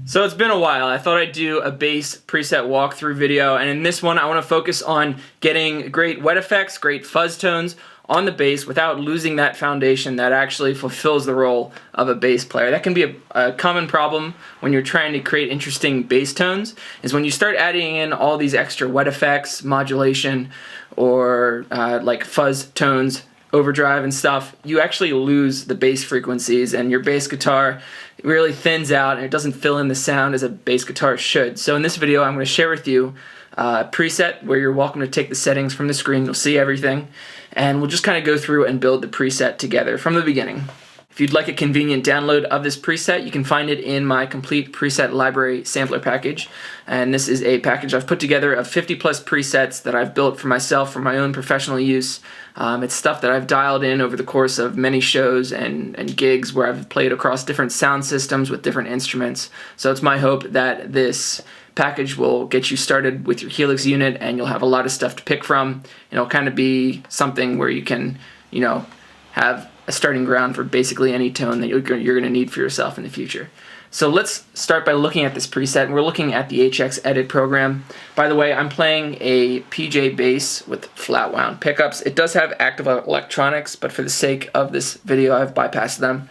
So it's been a while. I thought I'd do a bass preset walkthrough video, and in this one I want to focus on getting great wet effects, great fuzz tones on the bass without losing that foundation that actually fulfills the role of a bass player. That can be a common problem when you're trying to create interesting bass tones, is when you start adding in all these extra wet effects, modulation, or like fuzz tones, overdrive and stuff, you actually lose the bass frequencies and your bass guitar really thins out and it doesn't fill in the sound as a bass guitar should. So in this video I'm going to share with you a preset where you're welcome to take the settings from the screen. You'll see everything and we'll just kind of go through and build the preset together from the beginning. If you'd like a convenient download of this preset, you can find it in my complete preset library sampler package. And this is a package I've put together of 50 plus presets that I've built for myself for my own professional use. It's stuff that I've dialed in over the course of many shows and gigs where I've played across different sound systems with different instruments. So it's my hope that this package will get you started with your Helix unit and you'll have a lot of stuff to pick from. It'll kind of be something where you can, you know, have a starting ground for basically any tone that you're going to need for yourself in the future. So let's start by looking at this preset, and we're looking at the HX Edit program. By the way, I'm playing a PJ bass with flat wound pickups. It does have active electronics, but for the sake of this video, I've bypassed them.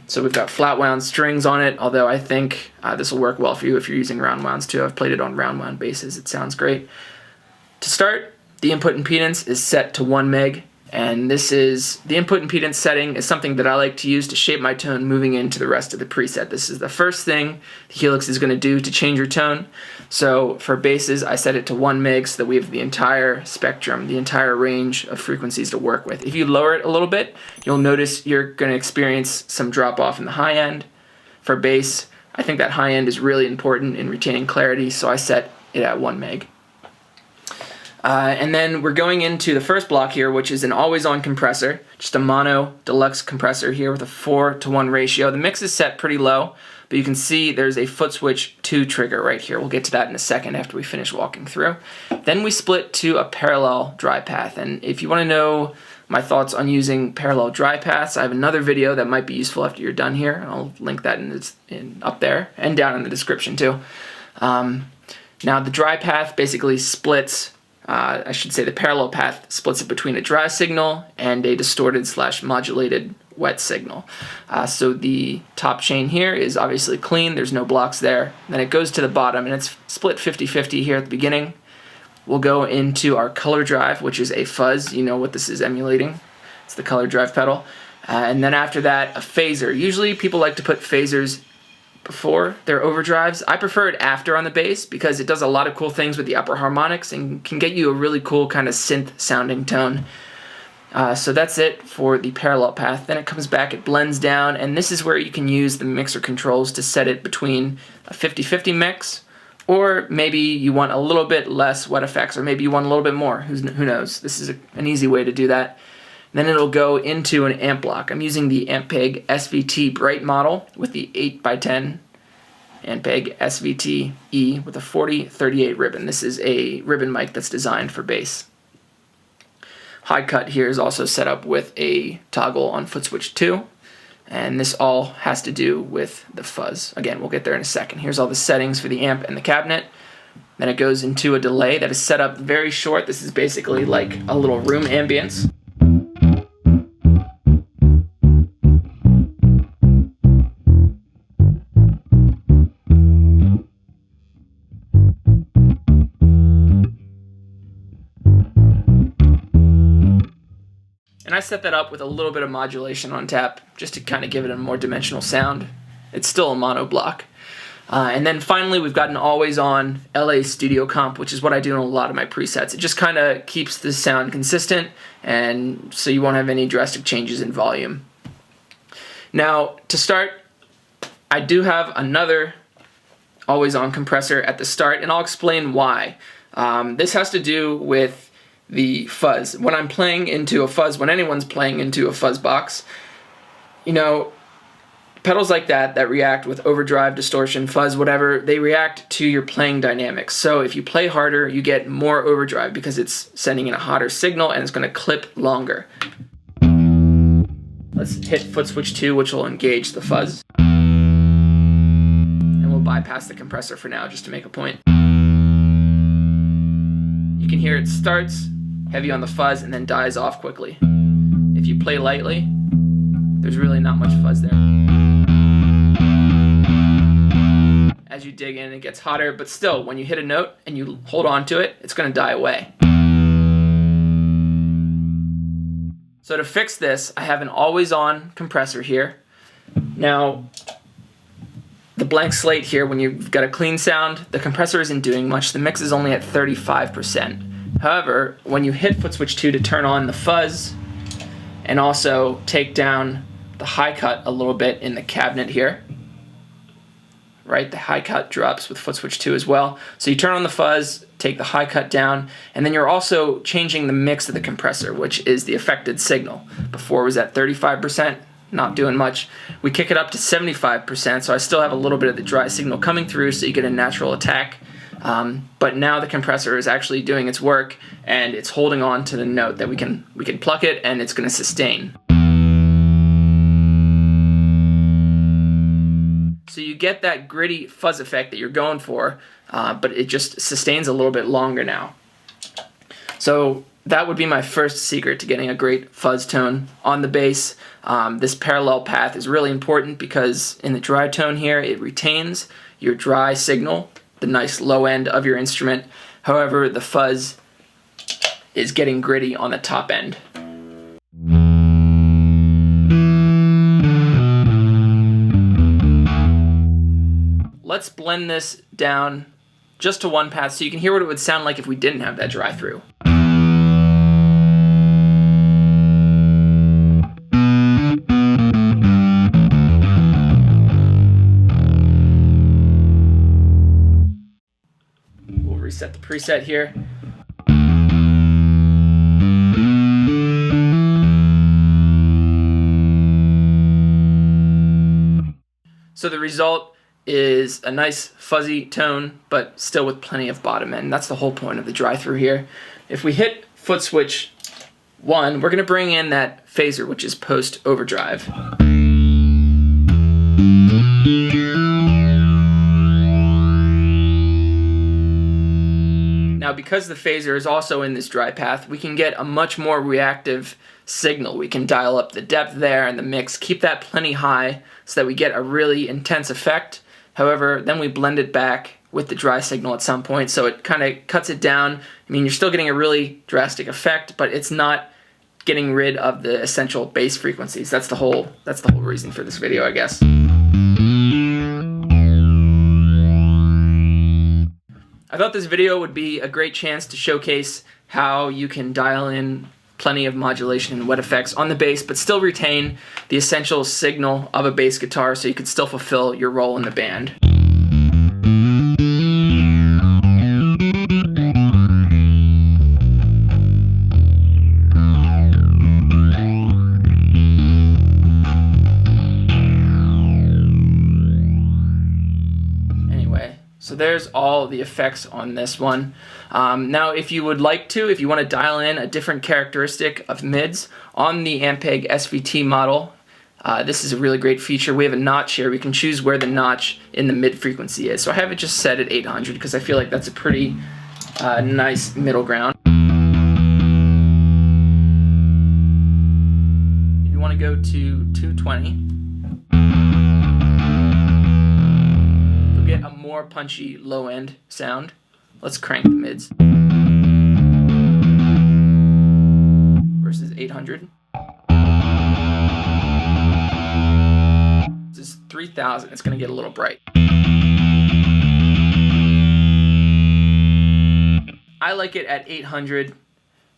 So we've got flat wound strings on it, although I think this will work well for you if you're using round wounds too. I've played it on round wound basses. It sounds great. To start, the input impedance is set to 1 meg. And this is, the input impedance setting is something that I like to use to shape my tone moving into the rest of the preset. This is the first thing the Helix is going to do to change your tone. So for basses, I set it to 1 meg so that we have the entire spectrum, the entire range of frequencies to work with. If you lower it a little bit, you'll notice you're going to experience some drop off in the high end. For bass, I think that high end is really important in retaining clarity, so I set it at 1 meg. And then we're going into the first block here, which is an always-on compressor, just a mono deluxe compressor here with a 4:1 ratio. The mix is set pretty low, but you can see there's a foot switch 2 trigger right here. We'll get to that in a second after we finish walking through. Then we split to a parallel dry path, and if you want to know my thoughts on using parallel dry paths, I have another video that might be useful after you're done here. I'll link that up there and down in the description too. Now the dry path basically splits, I should say the parallel path splits it between a dry signal and a distorted / modulated wet signal. So the top chain here is obviously clean, there's no blocks there. Then it goes to the bottom and it's split 50-50 here at the beginning. We'll go into our color drive, which is a fuzz. You know what this is emulating. It's the color drive pedal. And then after that, a phaser. Usually people like to put phasers before their overdrives. I prefer it after on the bass because it does a lot of cool things with the upper harmonics and can get you a really cool kind of synth sounding tone. So that's it for the parallel path. Then it comes back, it blends down, and this is where you can use the mixer controls to set it between a 50-50 mix, or maybe you want a little bit less wet effects, or maybe you want a little bit more. Who knows? This is an easy way to do that. Then it'll go into an amp block. I'm using the Ampeg SVT Bright model with the 8x10 Ampeg SVT E with a 4038 ribbon. This is a ribbon mic that's designed for bass. High cut here is also set up with a toggle on foot switch 2, and this all has to do with the fuzz. Again, we'll get there in a second. Here's all the settings for the amp and the cabinet. Then it goes into a delay that is set up very short. This is basically like a little room ambience. And I set that up with a little bit of modulation on tap just to kind of give it a more dimensional sound. It's still a mono block. And then finally we've got an always-on LA Studio Comp, which is what I do in a lot of my presets. It just kind of keeps the sound consistent, and so you won't have any drastic changes in volume. Now, to start, I do have another always-on compressor at the start, and I'll explain why. This has to do with the fuzz. When I'm playing into a fuzz, when anyone's playing into a fuzz box, you know, pedals like that react with overdrive, distortion, fuzz, whatever, they react to your playing dynamics. So if you play harder, you get more overdrive because it's sending in a hotter signal and it's going to clip longer. Let's hit foot switch 2, which will engage the fuzz. And we'll bypass the compressor for now just to make a point. You can hear it starts heavy on the fuzz and then dies off quickly. If you play lightly, there's really not much fuzz there. As you dig in, it gets hotter, but still, when you hit a note and you hold on to it, it's going to die away. So to fix this, I have an always-on compressor here. Now, the blank slate here, when you've got a clean sound, the compressor isn't doing much. The mix is only at 35%. However, when you hit foot switch 2 to turn on the fuzz and also take down the high cut a little bit in the cabinet here, right? The high cut drops with foot switch 2 as well. So you turn on the fuzz, take the high cut down, and then you're also changing the mix of the compressor, which is the affected signal. Before it was at 35%, not doing much. We kick it up to 75%, so I still have a little bit of the dry signal coming through, so you get a natural attack. But now the compressor is actually doing its work, and it's holding on to the note that we can pluck it, and it's going to sustain. So you get that gritty fuzz effect that you're going for, but it just sustains a little bit longer now. So that would be my first secret to getting a great fuzz tone on the bass. This parallel path is really important because in the dry tone here, it retains your dry signal, the nice low end of your instrument. However, the fuzz is getting gritty on the top end. Let's blend this down just to one path so you can hear what it would sound like if we didn't have that dry through. We'll reset the preset here. So the result is a nice fuzzy tone, but still with plenty of bottom end. That's the whole point of the dry through here. If we hit foot switch 1, we're going to bring in that phaser, which is post overdrive. Now, because the phaser is also in this dry path, we can get a much more reactive signal. We can dial up the depth there and the mix, keep that plenty high so that we get a really intense effect. However, then we blend it back with the dry signal at some point, so it kind of cuts it down. I mean, you're still getting a really drastic effect, but it's not getting rid of the essential bass frequencies. That's the whole reason for this video, I guess. I thought this video would be a great chance to showcase how you can dial in plenty of modulation and wet effects on the bass, but still retain the essential signal of a bass guitar so you could still fulfill your role in the band. So there's all the effects on this one. Now if you would like to, if you want to dial in a different characteristic of mids on the Ampeg SVT model, this is a really great feature. We have a notch here. We can choose where the notch in the mid frequency is. So I have it just set at 800 because I feel like that's a pretty nice middle ground. If you want to go to 220, get a more punchy low end sound. Let's crank the mids. Versus 800. This is 3000. It's going to get a little bright. I like it at 800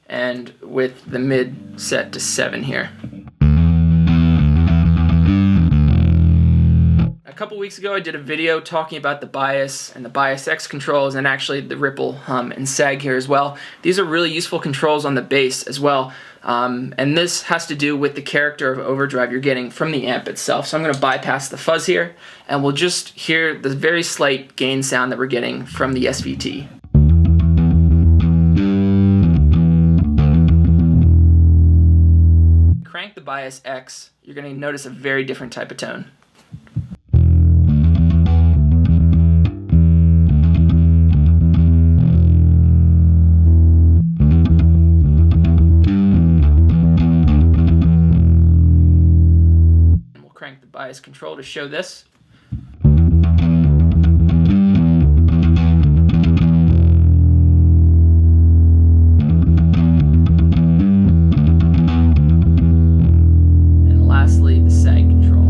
and with the mid set to 7 here. couple weeks ago I did a video talking about the bias and the bias X controls, and actually the ripple, hum, and sag here as well. These are really useful controls on the bass as well. And this has to do with the character of overdrive you're getting from the amp itself. So I'm going to bypass the fuzz here, and we'll just hear the very slight gain sound that we're getting from the SVT. Crank the bias X, you're going to notice a very different type of tone. Crank the bias control to show this. And lastly, the sag control.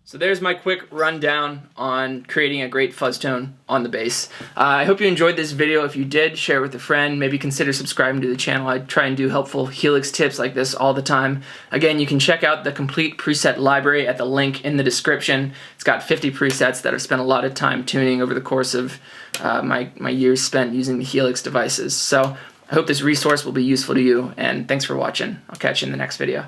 So there's my quick rundown on creating a great fuzz tone on the bass. I hope you enjoyed this video. If you did, share it with a friend. Maybe consider subscribing to the channel. I try and do helpful Helix tips like this all the time. Again, you can check out the complete preset library at the link in the description. It's got 50 presets that I've spent a lot of time tuning over the course of my years spent using the Helix devices. So I hope this resource will be useful to you, and thanks for watching. I'll catch you in the next video.